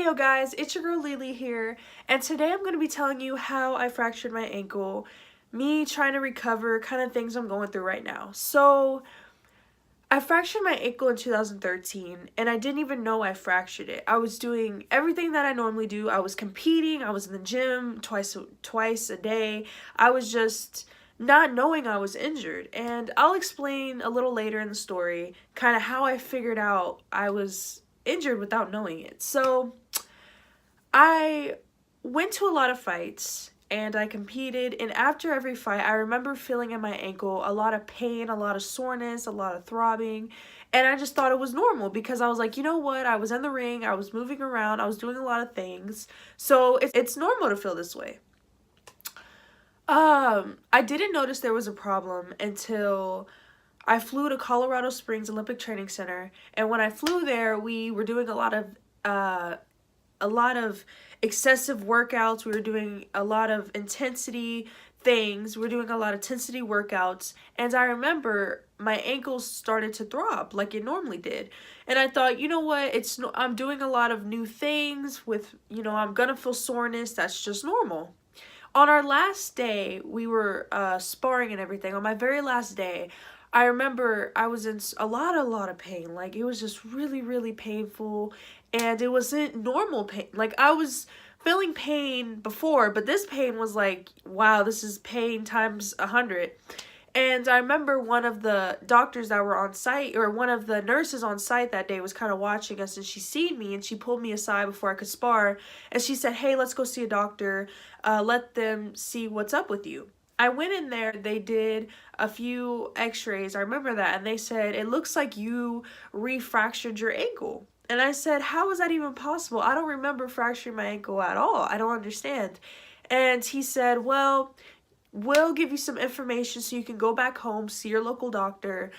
Heyo guys, it's your girl Lily here, and today I'm going to be telling you how I fractured my ankle, me trying to recover, kind of things I'm going through right now. So, I fractured my ankle in 2013, and I didn't even know I fractured it. I was doing everything that I normally do. I was competing, I was in the gym twice a day. I was just not knowing I was injured, and I'll explain a little later in the story kind of how I figured out I was injured without knowing it. So, I went to a lot of fights and I competed, and after every fight I remember feeling in my ankle a lot of pain, a lot of soreness, a lot of throbbing, and I just thought it was normal because I was like, you know what, I was in the ring, I was moving around, I was doing a lot of things, so it's normal to feel this way. I didn't notice there was a problem until I flew to Colorado Springs Olympic Training Center, and when I flew there we were doing a lot of excessive workouts. We were doing a lot of intensity things. We were doing a lot of intensity workouts. And I remember my ankles started to throb like it normally did. And I thought, you know what? I'm doing a lot of new things with, I'm gonna feel soreness. That's just normal. On our last day, we were sparring and everything. On my very last day, I remember I was in a lot of pain. Like, it was just really, really painful, and it wasn't normal pain. Like, I was feeling pain before, but this pain was like, wow, this is pain times 100. And I remember one of the doctors that were on site, or one of the nurses on site that day, was kind of watching us, and she seen me and she pulled me aside before I could spar, and she said, hey, let's go see a doctor, let them see what's up with you. I went in there, they did a few x-rays, I remember that, and they said, it looks like you re-fractured your ankle. And I said, how is that even possible? I don't remember fracturing my ankle at all. I don't understand. And he said, well, we'll give you some information so you can go back home, see your local doctor,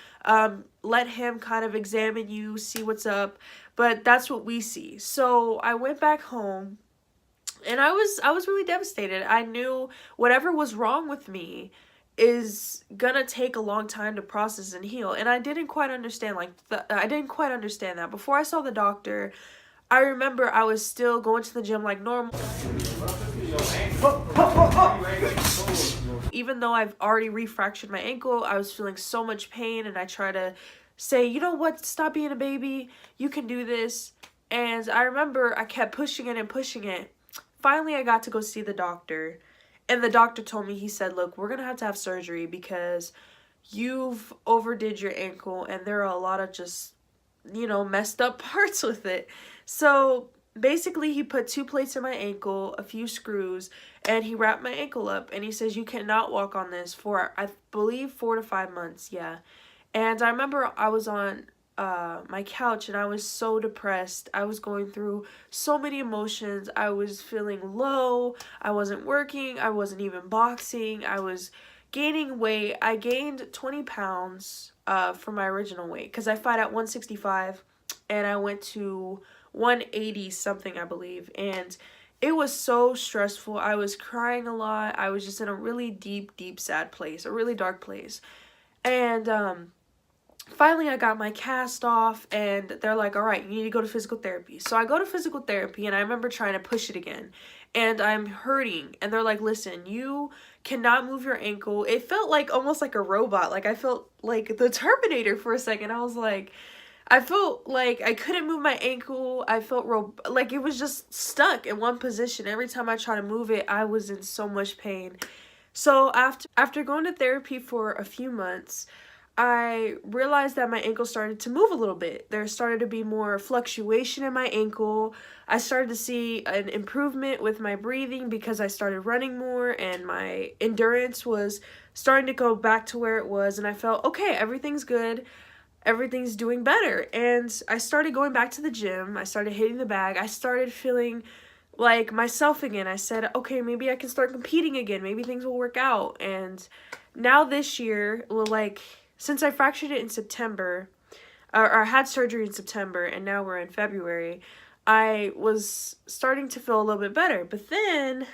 let him kind of examine you, see what's up, but that's what we see. So I went back home, and I was really devastated. I knew whatever was wrong with me is gonna take a long time to process and heal, and I didn't quite understand that. Before I saw the doctor, I remember I was still going to the gym like normal. Even though I've already refractured my ankle, I was feeling so much pain, and I try to say, you know what, stop being a baby, you can do this. And I remember I kept pushing it and pushing it. Finally, I got to go see the doctor, and the doctor told me, he said, look, we're gonna have surgery because you've overdid your ankle, and there are a lot of just, messed up parts with it. So basically, he put 2 plates in my ankle, a few screws, and he wrapped my ankle up, and he says, you cannot walk on this for, I believe, 4 to 5 months, yeah. And I remember I was on my couch, and I was so depressed. I was going through so many emotions. I was feeling low. I wasn't working. I wasn't even boxing. I was gaining weight. I gained 20 pounds from my original weight because I fight at 165, and I went to 180 something, I believe, and it was so stressful. I was crying a lot. I was just in a really deep sad place, a really dark place. And finally I got my cast off, and they're like, all right, you need to go to physical therapy. So I go to physical therapy, and I remember trying to push it again, and I'm hurting, and they're like, listen, you cannot move your ankle. It felt like almost like a robot. Like, I felt like the Terminator for a second. I felt like I couldn't move my ankle. I felt like it was just stuck in one position. Every time I tried to move it, I was in so much pain. So after going to therapy for a few months, I realized that my ankle started to move a little bit. There started to be more fluctuation in my ankle. I started to see an improvement with my breathing because I started running more, and my endurance was starting to go back to where it was, and I felt, okay, everything's good. Everything's doing better. And I started going back to the gym. I started hitting the bag. I started feeling like myself again. I said, okay, maybe I can start competing again. Maybe things will work out. And now this year, since I fractured it in September, or I had surgery in September, and now we're in February, I was starting to feel a little bit better. But then,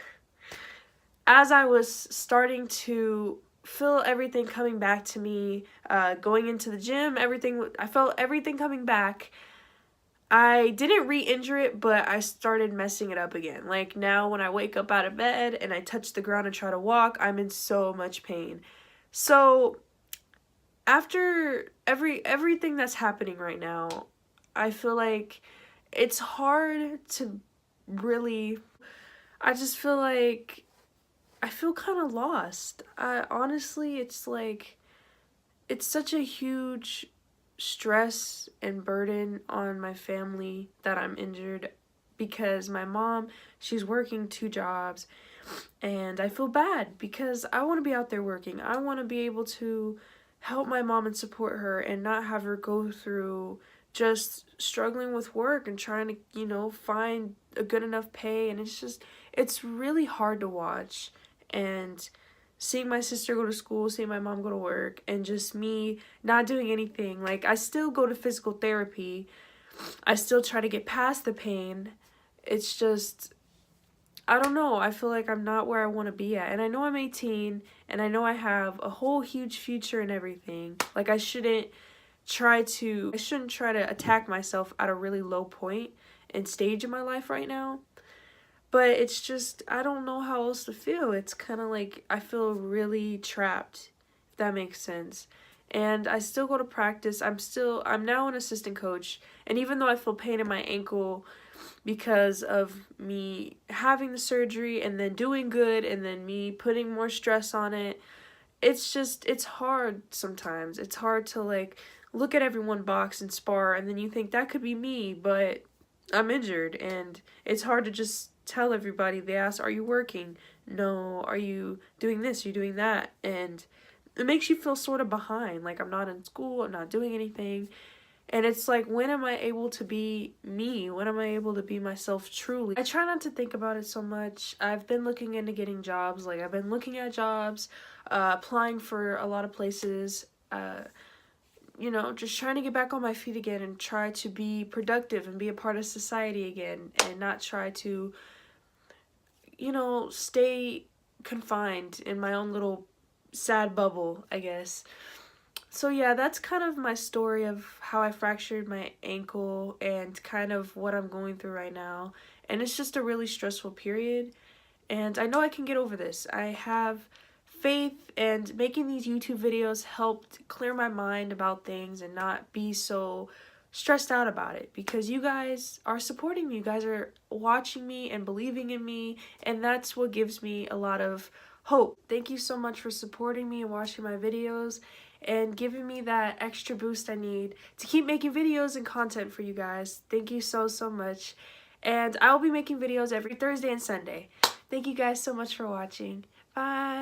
as I was starting to feel everything coming back to me, going into the gym, I felt everything coming back, I didn't re-injure it, but I started messing it up again. Like now when I wake up out of bed and I touch the ground and try to walk, I'm in so much pain. So after everything that's happening right now, I feel like it's hard to really, I just feel like I feel kind of lost. I honestly, it's like it's such a huge stress and burden on my family that I'm injured, because my mom, she's working 2 jobs, and I feel bad because I want to be out there working. I want to be able to help my mom and support her and not have her go through just struggling with work and trying to, find a good enough pay. And it's really hard to watch. And seeing my sister go to school, seeing my mom go to work, and just me not doing anything. Like, I still go to physical therapy. I still try to get past the pain. It's just, I don't know. I feel like I'm not where I want to be at. And I know I'm 18, and I know I have a whole huge future and everything. Like, I shouldn't try to attack myself at a really low point and stage in my life right now. But it's just, I don't know how else to feel. It's kind of like I feel really trapped, if that makes sense. And I still go to practice. I'm now an assistant coach. And even though I feel pain in my ankle because of me having the surgery and then doing good and then me putting more stress on it, it's hard sometimes. It's hard to like look at everyone box and spar, and then you think that could be me, but I'm injured. And it's hard to just tell everybody. They ask, are you working? No. Are you doing this? Are you doing that? And it makes you feel sort of behind. Like, I'm not in school. I'm not doing anything. And it's like, when am I able to be me? When am I able to be myself truly? I try not to think about it so much. I've been looking into getting jobs. Like, I've been looking at jobs, applying for a lot of places, just trying to get back on my feet again and try to be productive and be a part of society again, and not try to, stay confined in my own little sad bubble, I guess. So yeah, that's kind of my story of how I fractured my ankle and kind of what I'm going through right now. And it's just a really stressful period. And I know I can get over this. I have faith, and making these YouTube videos helped clear my mind about things and not be so stressed out about it, because you guys are supporting me. You guys are watching me and believing in me, and that's what gives me a lot of hope. Thank you so much for supporting me and watching my videos and giving me that extra boost I need to keep making videos and content for you guys. Thank you so much. And I will be making videos every Thursday and Sunday. Thank you guys so much for watching. Bye.